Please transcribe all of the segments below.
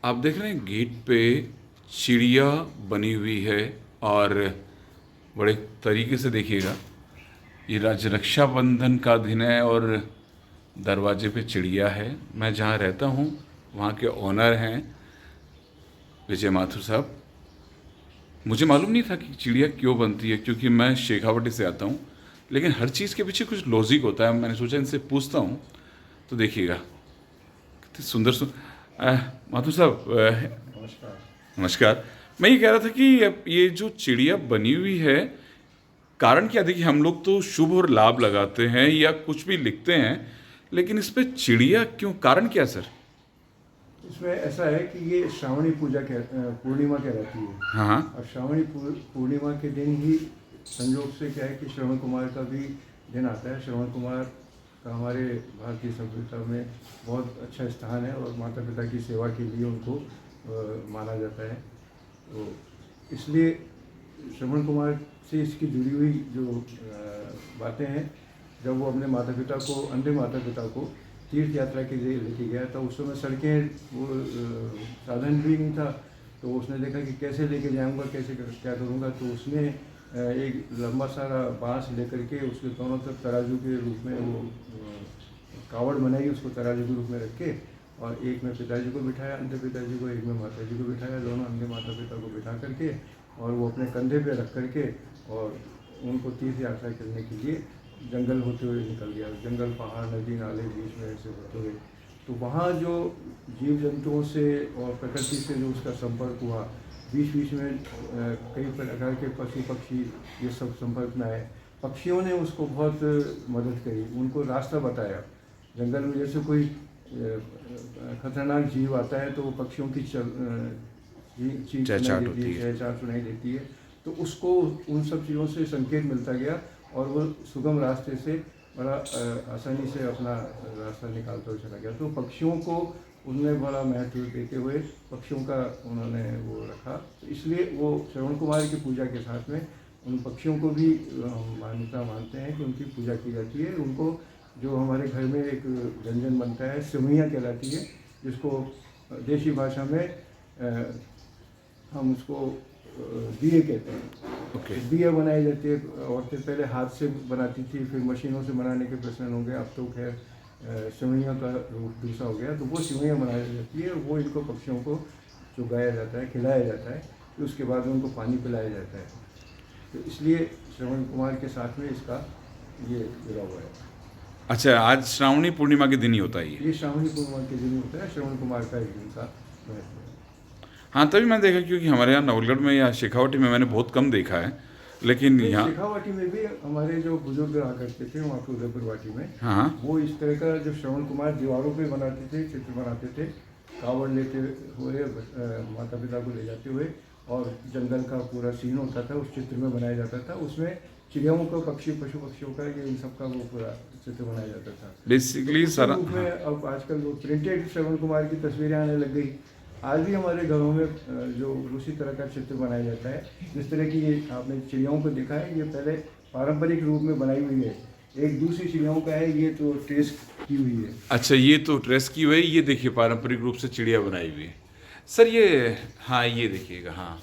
आप देख रहे हैं गेट पे चिड़िया बनी हुई है और बड़े तरीके से देखिएगा। ये आज रक्षाबंधन का दिन है और दरवाजे पे चिड़िया है। मैं जहाँ रहता हूँ वहाँ के ओनर हैं विजय माथुर साहब। मुझे मालूम नहीं था कि चिड़िया क्यों बनती है, क्योंकि मैं शेखावटी से आता हूँ, लेकिन हर चीज़ के पीछे कुछ लॉजिक होता है। मैंने सोचा इनसे पूछता हूँ। तो देखिएगा कितनी सुंदर माथुर साहब नमस्कार। नमस्कार। मैं ये कह रहा था कि अब ये जो चिड़िया बनी हुई है, कारण क्या? देखिए, हम लोग तो शुभ और लाभ लगाते हैं या कुछ भी लिखते हैं, लेकिन इस पे चिड़िया क्यों? कारण क्या सर? इसमें ऐसा है कि ये श्रावणी पूजा पूर्णिमा कहलाती है। हाँ हाँ। और श्रावणी पूर्णिमा के दिन ही संयोग से क्या है कि श्रवण कुमार का भी दिन आता है। श्रवण कुमार का हमारे भारतीय सभ्यता में बहुत अच्छा स्थान है और माता पिता की सेवा के लिए उनको माना जाता है। तो इसलिए श्रवण कुमार से इसकी जुड़ी हुई जो बातें हैं, जब वो अपने माता पिता को, अंतिम माता पिता को तीर्थ यात्रा के लिए लेके गया, तो उस समय सड़कें वो साधन भी नहीं था। तो उसने देखा कि कैसे लेके जाऊंगा, क्या करूंगा। तो उसने एक लंबा सारा बांस लेकर के उसके दोनों तरफ तराजू के रूप में वो कावड़ बनाई, उसको तराजू के रूप में रख के, और एक में पिताजी को बिठाया अंधे पिताजी को, एक में माता जी को बिठाया, दोनों अंधे माता पिता को बिठा करके, और वो अपने कंधे पे रख करके और उनको तीर्थ यात्रा करने के लिए जंगल होते हुए निकल गया। जंगल, पहाड़, नदी, नाले बीच में ऐसे होते हुए, तो वहाँ जो जीव जंतुओं से और प्रकृति से जो उसका संपर्क हुआ, बीच बीच में कई प्रकार के पशु पक्षी ये सब संपर्क में आए। पक्षियों ने उसको बहुत मदद करी, उनको रास्ता बताया। जंगल में जैसे कोई खतरनाक जीव आता है तो वो पक्षियों की चीख सुनाई देती है, चहचहाट सुनाई देती है, तो उसको उन सब चीज़ों से संकेत मिलता गया और वो सुगम रास्ते से बड़ा आसानी से अपना रास्ता निकालता हुआ चला गया। तो पक्षियों को उनने बड़ा महत्व देते हुए पक्षियों का उन्होंने वो रखा। तो इसलिए वो श्रवण कुमार की पूजा के साथ में उन पक्षियों को भी हम मान्यता मानते हैं कि उनकी पूजा की जाती है। उनको जो हमारे घर में एक व्यंजन बनता है, सिवैयाँ कहलाती है, जिसको देसी भाषा में हम उसको दिए कहते हैं। ओके। दिए बनाई जाती है। औरतें पहले हाथ से बनाती थी, फिर मशीनों से बनाने के प्रचलन हो गए। अब तो खैर सिवैयाँ का रूप दूसरा हो गया। तो वो सिवैयाँ बनाई जाती है, वो इनको पक्षियों को चुगाया जाता है, खिलाया जाता है, फिर उसके बाद उनको पानी पिलाया जाता है। तो इसलिए श्रवण कुमार के साथ में इसका ये जुड़ा हुआ है। अच्छा, आज श्रावणी पूर्णिमा के दिन ही होता है ये? ये श्रावणी पूर्णिमा के दिन होता है, श्रवण कुमार का एक दिन का महत्व है। हाँ, तभी मैं देखा, क्योंकि हमारे यहाँ नवलगढ़ में या शेखावटी में मैंने बहुत कम देखा है, लेकिन नहीं, यहाँ। शेखावाटी में भी हमारे जो बुजुर्ग रहा करते थे वहाँ पे उदयपुर वाटी में, हाँ हाँ। वो इस तरह का जो श्रवण कुमार दीवारों पे बनाते थे, चित्र बनाते थे, कावड़ लेते हुए माता पिता को ले जाते हुए, और जंगल का पूरा सीन होता था उस चित्र में बनाया जाता था। उसमें चिड़ियाओं का, पशु पक्षियों का, ये इन सब का वो पूरा चित्र बनाया जाता था। बेसिकली तो उसी सारा। रूप में अब आजकल वो प्रिंटेड श्रवण कुमार की तस्वीरें आने लग गई। आज भी हमारे घरों में जो उसी तरह का चित्र बनाया जाता है। जिस तरह की ये आपने चिड़ियाओं को देखा है, ये पहले पारंपरिक रूप में बनाई हुई है। एक दूसरी चिड़ियाओं का है, ये तो ट्रेस की हुई है। अच्छा, ये तो ट्रेस की हुई, ये देखिए पारंपरिक रूप से चिड़िया बनाई हुई है सर। ये, हाँ, ये देखिएगा। हाँ,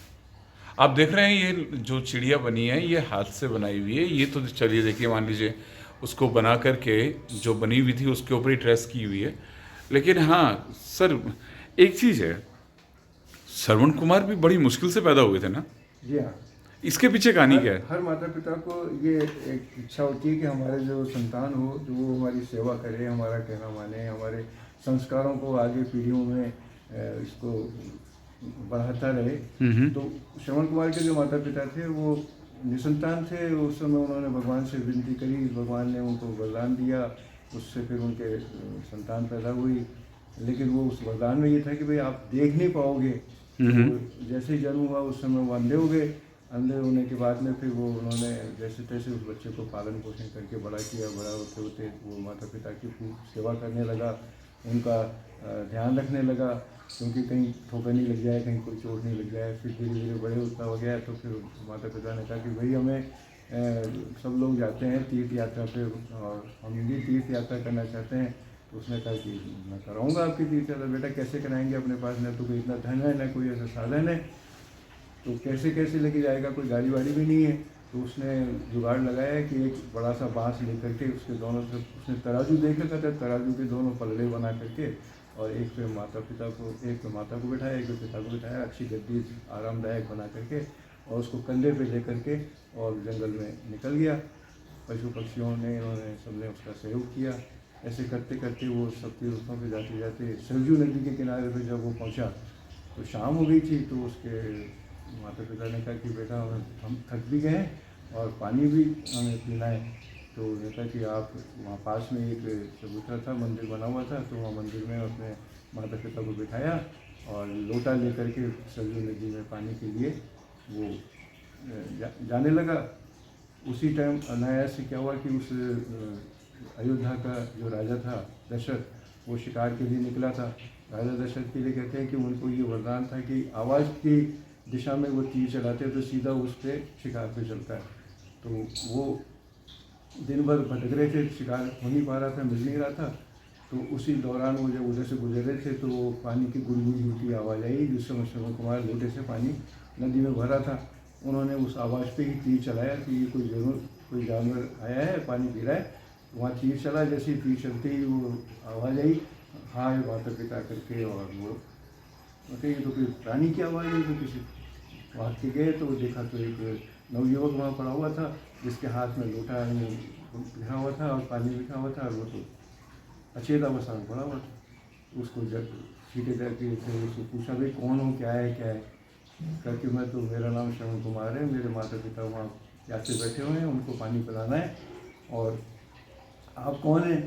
आप देख रहे हैं ये जो चिड़िया बनी है ये हाथ से बनाई हुई है। ये तो चलिए देखिए, मान लीजिए उसको बना करके जो बनी हुई थी उसके ऊपर ही ट्रेस की हुई है। लेकिन हाँ सर, एक चीज़ है, श्रवण कुमार भी बड़ी मुश्किल से पैदा हुए थे ना? जी हाँ। इसके पीछे कहानी क्या है? हर माता पिता को ये एक इच्छा होती है कि हमारे जो संतान हो, जो वो हमारी सेवा करे, हमारा कहना माने, हमारे संस्कारों को आगे पीढ़ियों में इसको बढ़ाता रहे। तो श्रवण कुमार के जो माता पिता थे वो निसंतान थे। उस समय उन्होंने भगवान से विनती करी, भगवान ने उनको वरदान दिया, उससे फिर उनके संतान पैदा हुई। लेकिन वो उस वरदान में ये था कि भाई आप देख नहीं पाओगे। तो जैसे ही जन्म हुआ उस समय वो अंधे हो गए। अंधे होने के बाद में फिर वो उन्होंने जैसे तैसे उस बच्चे को पालन पोषण करके बड़ा किया। बड़ा होते होते वो माता पिता की खूब सेवा करने लगा, उनका ध्यान रखने लगा, क्योंकि कहीं ठोकर नहीं लग जाए, कहीं कोई चोट नहीं लग जाए। फिर धीरे धीरे बड़े होता हो गया, तो फिर माता पिता ने कहा कि भाई हमें सब लोग जाते हैं तीर्थ यात्रा पे और हम भी तीर्थ यात्रा करना चाहते हैं, तो उसने कहा कि मैं कराऊंगा आपकी तीर्थ यात्रा। बेटा कैसे कराएंगे, अपने पास न तो कोई इतना धन है, न कोई ऐसा साधन है, तो कैसे कैसे लेके जाएगा, कोई गाड़ी वाड़ी भी नहीं है। तो उसने जुगाड़ लगाया कि एक बड़ा सा बांस लेकर के उसके दोनों तरफ उसने तराजू देख रखा था, तराजू के दोनों पल्ले बना करके, और एक पे माता को बिठाया, एक पे पिता को बिठाया, अच्छी गद्दी आरामदायक बना करके, और उसको कंधे पे ले करके और जंगल में निकल गया। पशु पक्षियों ने, इन्होंने सबने उसका सहयोग किया। ऐसे करते करते वो सब तीर्थों पे जाते जाते सरजू नदी के किनारे पे जब वो पहुंचा तो शाम हो गई थी। तो उसके माता पिता ने कहा कि बेटा हम थक भी गए और पानी भी हमें पीना है। तो उन्होंने कहा कि आप वहाँ पास में एक चबूतरा था, मंदिर बना हुआ था, तो वहाँ मंदिर में अपने माता पिता को बिठाया और लोटा लेकर के सरजू नदी में पानी के लिए वो जाने लगा। उसी टाइम अनायास से क्या हुआ कि उस अयोध्या का जो राजा था दशरथ, वो शिकार के लिए निकला था। राजा दशरथ के लिए कहते हैं कि उनको ये वरदान था कि आवाज़ की दिशा में वो तीर चलाते तो सीधा उस पर शिकार पे चलता है। तो वो दिन भर भटक रहे थे, शिकार हो नहीं पा रहा था, मिल नहीं रहा था। तो उसी दौरान वो जब उधर से गुजर रहे थे तो वो पानी की गुड़गुड़ी होती आवाज़ आई, जिस समय श्रवण कुमार लोटे से पानी नदी में भरा था। उन्होंने उस आवाज़ पे ही तीर चलाया कि ये कोई जानवर आया है, पानी पी रहा है। वहाँ तीर चला, जैसे तीर चलते ही वो आवाज़ आई, हाय माता पिता करके, और वो ये तो कोई प्राणी की आवाज़ है, तो किसी भाग के गए तो देखा तो एक नवयुवक वहाँ पड़ा हुआ था, जिसके हाथ में लोटा लिखा हुआ था और पानी लिखा हुआ था, और वो तो अचेत अवस्था में पड़ा हुआ था। उसको जब सीधे करके उससे पूछा, भाई कौन हो, क्या है करके, मैं तो, मेरा नाम श्रवण कुमार है, मेरे माता पिता वहाँ प्यासे बैठे हुए हैं, उनको पानी पिलाना है, और आप कौन हैं?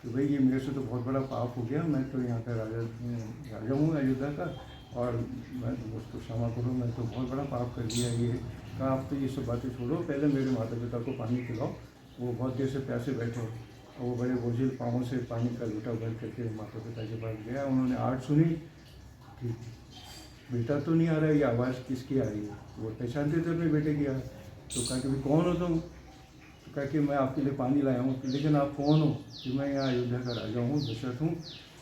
तो भाई ये मेरे से तो बहुत बड़ा पाप हो गया, मैं तो यहाँ का राजा हूँ अयोध्या का, और मैं तो उसको क्षमा करो, मैं तो बहुत बड़ा पाप कर दिया। ये कहा, आप तो ये सब बातें छोड़ो, पहले मेरे माता पिता को पानी पिलाओ। वो बहुत देर से प्यासे बैठे हैं, और वो बड़े बोझिल पाँवों से पानी का लोटा भर करके माता पिता के पास गया। उन्होंने आड़ सुनी कि बेटा तो नहीं आ रहा है, ये आवाज़ किसकी आ रही है? वो पहचानते थे अपने बेटे की। तो कहा कि भाई कौन हो तुम? तो कहा कि मैं आपके लिए पानी लाया हूँ। लेकिन आप कौन हो? कि मैं यहाँ अयोध्या का राजा हूँ, दशरथ हूँ,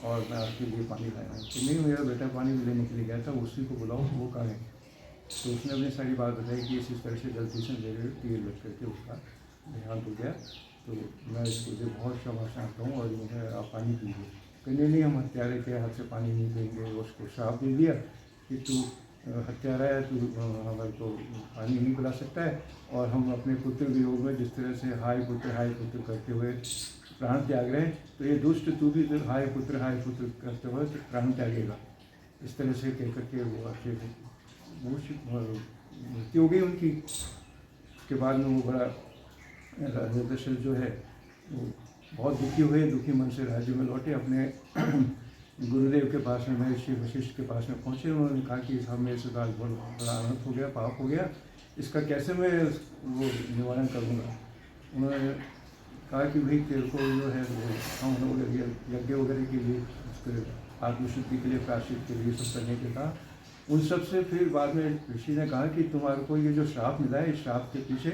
और मैं आपके लिए पानी लाया हूँ। कि नहीं, मेरा बेटा पानी लेने के लिए गया था, उसी को बुलाओ, वो कहाँ है? तो उसने अपनी सारी बात बताई कि इस तरह से गलती से मेरे तीर लग करके उसका देहांत हो गया, तो मैं इसको लिए बहुत क्षमा चाहता हूँ, और मुझे आप पानी पीजिए। कहने नहीं, हम हत्यारे के हाथ से पानी नहीं देंगे। उसको श्राप दे दिया कि तू हत्यारा है, तू हमारे को पानी नहीं पिला सकता है, और हम अपने पुत्र वियोग में जिस तरह से हाय पुत्र करते हुए प्राण त्याग रहे हैं, तो ये दुष्ट तू भी हाय पुत्र करते हुए प्राण त्यागेगा। इस तरह से कह करके वो आखिर मृत्यु हो गई उनकी। उसके बाद में वो बड़ा राजा दशरथ जो है वो बहुत दुखी हुए, दुखी मन से राज्य में लौटे। अपने गुरुदेव के पास में, महर्षि वशिष्ठ के पास में पहुँचे। उन्होंने कहा कि साहब मेरे से आज बड़ा अनर्थ हो गया, पाप हो गया, इसका कैसे मैं वो निवारण करूँगा? उन्होंने कहा कि भाई तेरे को जो है वो हम लोग यज्ञ वगैरह के लिए, उसके आत्मशुद्धि के लिए, प्रायश्चित के लिए सब करने के कहा। उन सब से फिर बाद में ऋषि ने कहा कि तुम्हारे को ये जो श्राप मिला है, इस श्राप के पीछे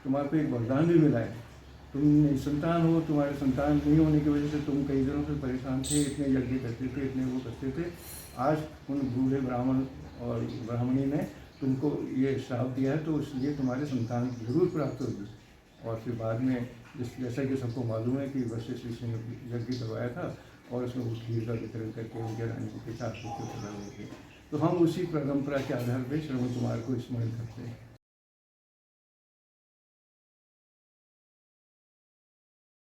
तुम्हारे को एक वरदान भी मिला है। तुम निसंतान हो, तुम्हारे संतान नहीं होने की वजह से तुम कई दिनों से परेशान थे, इतने यज्ञ करते थे, इतने वो करते थे। आज उन बूढ़े ब्राह्मण और ब्राह्मणी ने तुमको ये श्राप दिया है, तो इसलिए तुम्हारे संतान जरूर प्राप्त होगी। और फिर बाद में जैसा कि सबको मालूम है कि वशिष्ठ ऋषि ने यज्ञ करवाया था, और उसमें वो खीर का वितरण करके उनके रानी के 4 पुत्र पैदा हुए थे। तो हम उसी परंपरा के आधार पर श्रवण कुमार को स्मरण करते हैं।